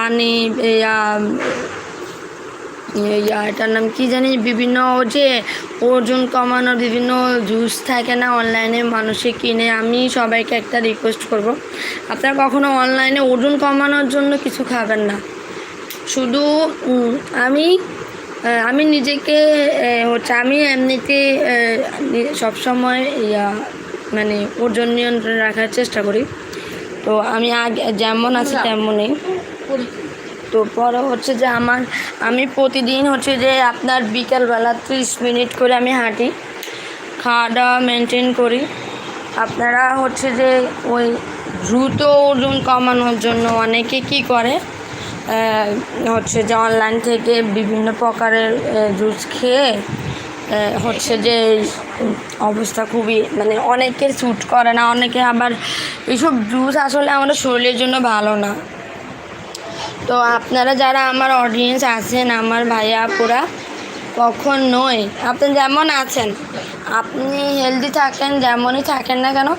পানি এটার নাম কি জানি, বিভিন্ন যে ওজন কমানোর বিভিন্ন জুস থাকে না অনলাইনে মানুষে কিনে। আমি সবাইকে একটা রিকোয়েস্ট করব, আপনারা কখনো অনলাইনে ওজন কমানোর জন্য কিছু খাবেন না। শুধু আমি নিজেকে আমি এমনিতে সবসময় মানে ওজন নিয়ন্ত্রণে রাখার চেষ্টা করি। তো আমি আগে যেমন আছি তেমনই। তো পরে হচ্ছে যে আমি প্রতিদিন হচ্ছে যে আপনার বিকালবেলা 30 মিনিট করে আমি হাঁটি, খাওয়া দাওয়া মেনটেন করি। আপনারা হচ্ছে যে ওই দ্রুত ওজন কমানোর জন্য অনেকে কী করে, হচ্ছে যে অনলাইন থেকে বিভিন্ন প্রকারের জুস খেয়ে হচ্ছে যে অবস্থা খুবই মানে অনেকের স্যুট করে না। অনেকে আবার এইসব জুস আসলে আমাদের শরীরের জন্য ভালো না। তো আপনারা যারা আমার অডিয়েন্স আছেন, আমার ভাইয়া আপুরা, কখনোই আপনি যেমন আছেন, আপনি হেলদি থাকেন, যেমনই থাকেন না কেন,